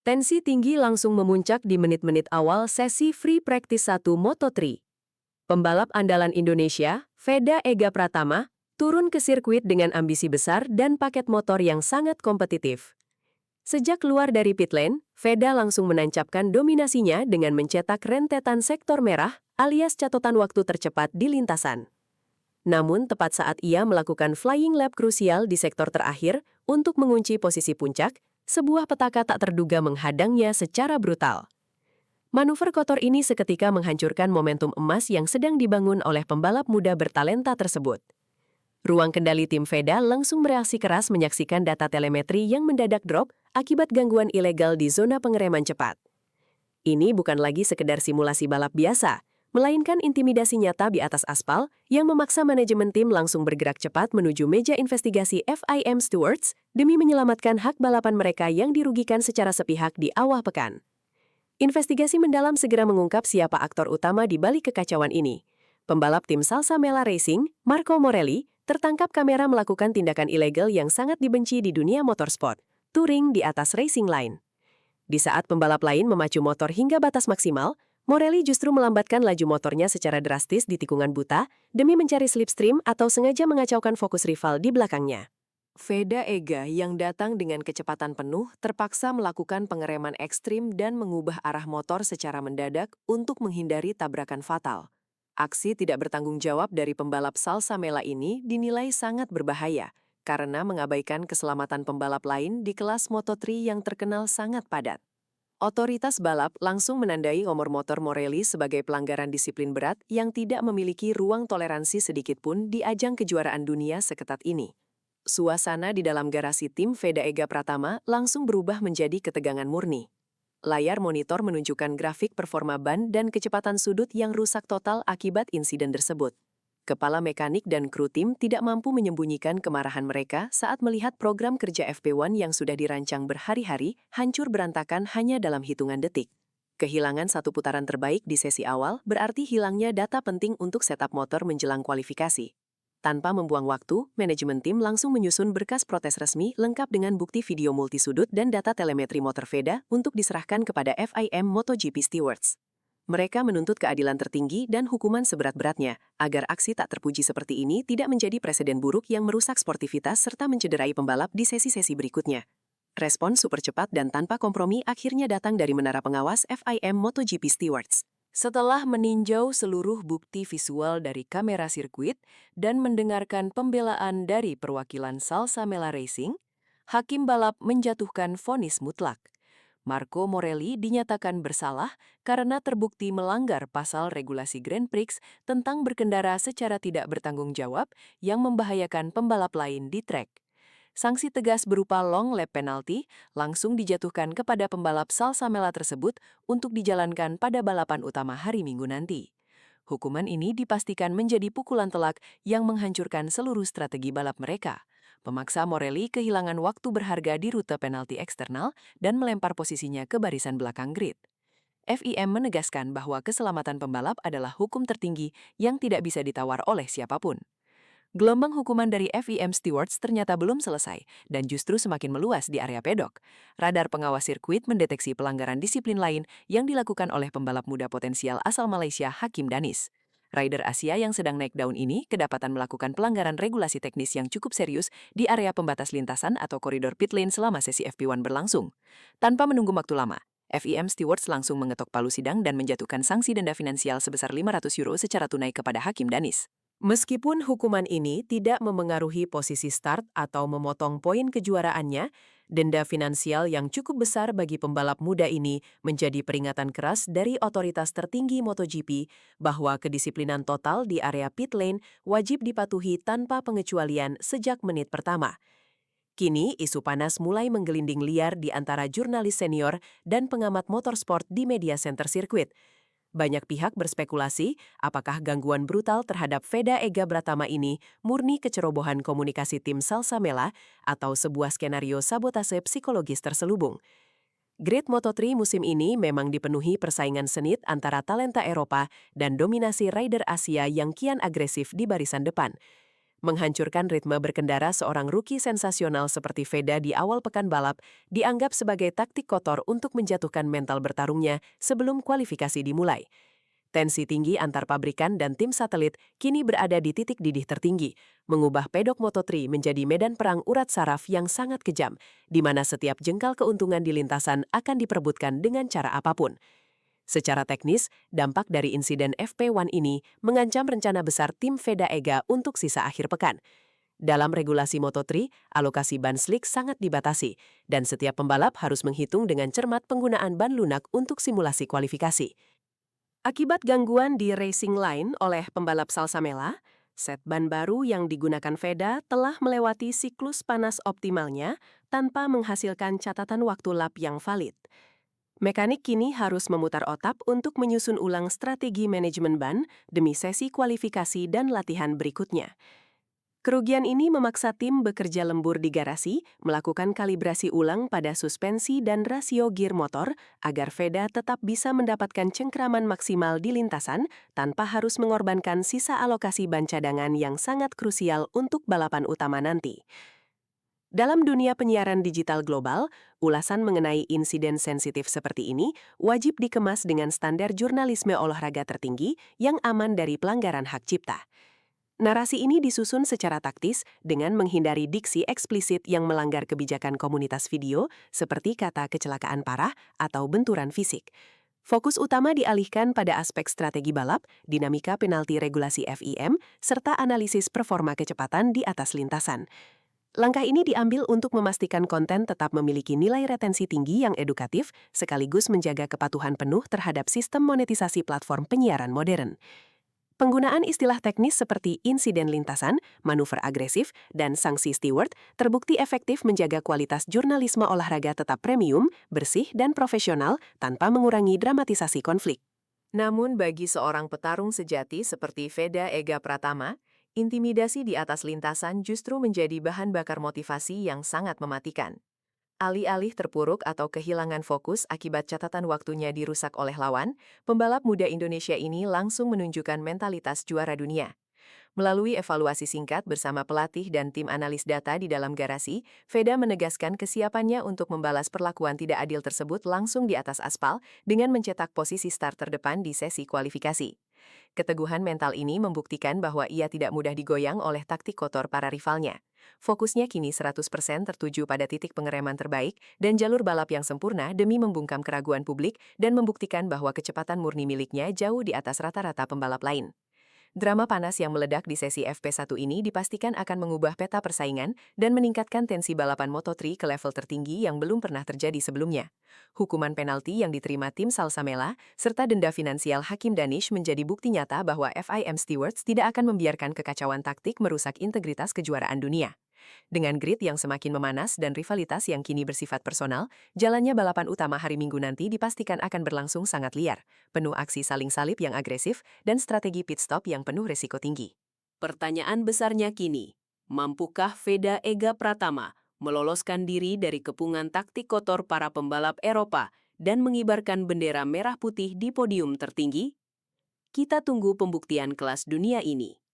Tensi tinggi langsung memuncak di menit-menit awal sesi Free Practice 1 Moto3. Pembalap andalan Indonesia, Veda Ega Pratama, turun ke sirkuit dengan ambisi besar dan paket motor yang sangat kompetitif. Sejak keluar dari pit lane, Veda langsung menancapkan dominasinya dengan mencetak rentetan sektor merah alias catatan waktu tercepat di lintasan. Namun tepat saat ia melakukan flying lap krusial di sektor terakhir untuk mengunci posisi puncak, sebuah petaka tak terduga menghadangnya secara brutal. Manuver kotor ini seketika menghancurkan momentum emas yang sedang dibangun oleh pembalap muda bertalenta tersebut. Ruang kendali tim Veda langsung bereaksi keras menyaksikan data telemetri yang mendadak drop akibat gangguan ilegal di zona pengereman cepat. Ini bukan lagi sekedar simulasi balap biasa, melainkan intimidasi nyata di atas aspal yang memaksa manajemen tim langsung bergerak cepat menuju meja investigasi FIM Stewards demi menyelamatkan hak balapan mereka yang dirugikan secara sepihak di awal pekan. Investigasi mendalam segera mengungkap siapa aktor utama di balik kekacauan ini. Pembalap tim Salsa Mela Racing, Marco Morelli, tertangkap kamera melakukan tindakan ilegal yang sangat dibenci di dunia motorsport, touring di atas racing line. Di saat pembalap lain memacu motor hingga batas maksimal, Morelli justru melambatkan laju motornya secara drastis di tikungan buta demi mencari slipstream atau sengaja mengacaukan fokus rival di belakangnya. Veda Ega yang datang dengan kecepatan penuh terpaksa melakukan pengereman ekstrim dan mengubah arah motor secara mendadak untuk menghindari tabrakan fatal. Aksi tidak bertanggung jawab dari pembalap Salsa Mela ini dinilai sangat berbahaya karena mengabaikan keselamatan pembalap lain di kelas Moto3 yang terkenal sangat padat. Otoritas balap langsung menandai nomor motor Morelli sebagai pelanggaran disiplin berat yang tidak memiliki ruang toleransi sedikitpun di ajang kejuaraan dunia seketat ini. Suasana di dalam garasi tim Veda Ega Pratama langsung berubah menjadi ketegangan murni. Layar monitor menunjukkan grafik performa ban dan kecepatan sudut yang rusak total akibat insiden tersebut. Kepala mekanik dan kru tim tidak mampu menyembunyikan kemarahan mereka saat melihat program kerja FP1 yang sudah dirancang berhari-hari hancur berantakan hanya dalam hitungan detik. Kehilangan satu putaran terbaik di sesi awal berarti hilangnya data penting untuk setup motor menjelang kualifikasi. Tanpa membuang waktu, manajemen tim langsung menyusun berkas protes resmi lengkap dengan bukti video multisudut dan data telemetri motor Veda untuk diserahkan kepada FIM MotoGP Stewards. Mereka menuntut keadilan tertinggi dan hukuman seberat-beratnya, agar aksi tak terpuji seperti ini tidak menjadi presiden buruk yang merusak sportivitas serta mencederai pembalap di sesi-sesi berikutnya. Respon super cepat dan tanpa kompromi akhirnya datang dari menara pengawas FIM MotoGP Stewards. Setelah meninjau seluruh bukti visual dari kamera sirkuit dan mendengarkan pembelaan dari perwakilan Salsa Mela Racing, hakim balap menjatuhkan vonis mutlak. Marco Morelli dinyatakan bersalah karena terbukti melanggar pasal regulasi Grand Prix tentang berkendara secara tidak bertanggung jawab yang membahayakan pembalap lain di trek. Sanksi tegas berupa long lap penalty langsung dijatuhkan kepada pembalap Salsa Mela tersebut untuk dijalankan pada balapan utama hari Minggu nanti. Hukuman ini dipastikan menjadi pukulan telak yang menghancurkan seluruh strategi balap mereka. Pemaksa Morelli kehilangan waktu berharga di rute penalti eksternal dan melempar posisinya ke barisan belakang grid. FIM menegaskan bahwa keselamatan pembalap adalah hukum tertinggi yang tidak bisa ditawar oleh siapapun. Gelombang hukuman dari FIM Stewards ternyata belum selesai dan justru semakin meluas di area pedok. Radar pengawas sirkuit mendeteksi pelanggaran disiplin lain yang dilakukan oleh pembalap muda potensial asal Malaysia Hakim Danis. Rider Asia yang sedang naik daun ini kedapatan melakukan pelanggaran regulasi teknis yang cukup serius di area pembatas lintasan atau koridor pit lane selama sesi FP1 berlangsung. Tanpa menunggu waktu lama, FIM Stewards langsung mengetok palu sidang dan menjatuhkan sanksi denda finansial sebesar €500 secara tunai kepada Hakim Danis. Meskipun hukuman ini tidak memengaruhi posisi start atau memotong poin kejuaraannya, denda finansial yang cukup besar bagi pembalap muda ini menjadi peringatan keras dari otoritas tertinggi MotoGP bahwa kedisiplinan total di area pit lane wajib dipatuhi tanpa pengecualian sejak menit pertama. Kini, isu panas mulai menggelinding liar di antara jurnalis senior dan pengamat motorsport di media center sirkuit. Banyak pihak berspekulasi apakah gangguan brutal terhadap Veda Ega Pratama ini murni kecerobohan komunikasi tim Salsa Mela atau sebuah skenario sabotase psikologis terselubung. Grid Moto3 musim ini memang dipenuhi persaingan sengit antara talenta Eropa dan dominasi rider Asia yang kian agresif di barisan depan. Menghancurkan ritme berkendara seorang rookie sensasional seperti Veda di awal pekan balap dianggap sebagai taktik kotor untuk menjatuhkan mental bertarungnya sebelum kualifikasi dimulai. Tensi tinggi antar pabrikan dan tim satelit kini berada di titik didih tertinggi, mengubah pedok Moto3 menjadi medan perang urat saraf yang sangat kejam, di mana setiap jengkal keuntungan di lintasan akan diperebutkan dengan cara apapun. Secara teknis, dampak dari insiden FP1 ini mengancam rencana besar tim Veda Ega untuk sisa akhir pekan. Dalam regulasi Moto3, alokasi ban slick sangat dibatasi, dan setiap pembalap harus menghitung dengan cermat penggunaan ban lunak untuk simulasi kualifikasi. Akibat gangguan di racing line oleh pembalap Salsamela, set ban baru yang digunakan Veda telah melewati siklus panas optimalnya tanpa menghasilkan catatan waktu lap yang valid. Mekanik kini harus memutar otak untuk menyusun ulang strategi manajemen ban demi sesi kualifikasi dan latihan berikutnya. Kerugian ini memaksa tim bekerja lembur di garasi, melakukan kalibrasi ulang pada suspensi dan rasio gear motor agar Veda tetap bisa mendapatkan cengkraman maksimal di lintasan tanpa harus mengorbankan sisa alokasi ban cadangan yang sangat krusial untuk balapan utama nanti. Dalam dunia penyiaran digital global, ulasan mengenai insiden sensitif seperti ini wajib dikemas dengan standar jurnalisme olahraga tertinggi yang aman dari pelanggaran hak cipta. Narasi ini disusun secara taktis dengan menghindari diksi eksplisit yang melanggar kebijakan komunitas video seperti kata kecelakaan parah atau benturan fisik. Fokus utama dialihkan pada aspek strategi balap, dinamika penalti regulasi FIM, serta analisis performa kecepatan di atas lintasan. Langkah ini diambil untuk memastikan konten tetap memiliki nilai retensi tinggi yang edukatif, sekaligus menjaga kepatuhan penuh terhadap sistem monetisasi platform penyiaran modern. Penggunaan istilah teknis seperti insiden lintasan, manuver agresif, dan sanksi steward terbukti efektif menjaga kualitas jurnalisme olahraga tetap premium, bersih, dan profesional tanpa mengurangi dramatisasi konflik. Namun bagi seorang petarung sejati seperti Veda Ega Pratama, intimidasi di atas lintasan justru menjadi bahan bakar motivasi yang sangat mematikan. Alih-alih terpuruk atau kehilangan fokus akibat catatan waktunya dirusak oleh lawan, pembalap muda Indonesia ini langsung menunjukkan mentalitas juara dunia. Melalui evaluasi singkat bersama pelatih dan tim analis data di dalam garasi, Veda menegaskan kesiapannya untuk membalas perlakuan tidak adil tersebut langsung di atas aspal dengan mencetak posisi start terdepan di sesi kualifikasi. Keteguhan mental ini membuktikan bahwa ia tidak mudah digoyang oleh taktik kotor para rivalnya. Fokusnya kini 100% tertuju pada titik pengereman terbaik dan jalur balap yang sempurna demi membungkam keraguan publik dan membuktikan bahwa kecepatan murni miliknya jauh di atas rata-rata pembalap lain. Drama panas yang meledak di sesi FP1 ini dipastikan akan mengubah peta persaingan dan meningkatkan tensi balapan Moto3 ke level tertinggi yang belum pernah terjadi sebelumnya. Hukuman penalti yang diterima tim Salsamela serta denda finansial Hakim Danish menjadi bukti nyata bahwa FIM Stewards tidak akan membiarkan kekacauan taktik merusak integritas kejuaraan dunia. Dengan grid yang semakin memanas dan rivalitas yang kini bersifat personal, jalannya balapan utama hari Minggu nanti dipastikan akan berlangsung sangat liar, penuh aksi saling salip yang agresif dan strategi pit stop yang penuh resiko tinggi. Pertanyaan besarnya kini, mampukah Veda Ega Pratama meloloskan diri dari kepungan taktik kotor para pembalap Eropa dan mengibarkan bendera merah putih di podium tertinggi? Kita tunggu pembuktian kelas dunia ini.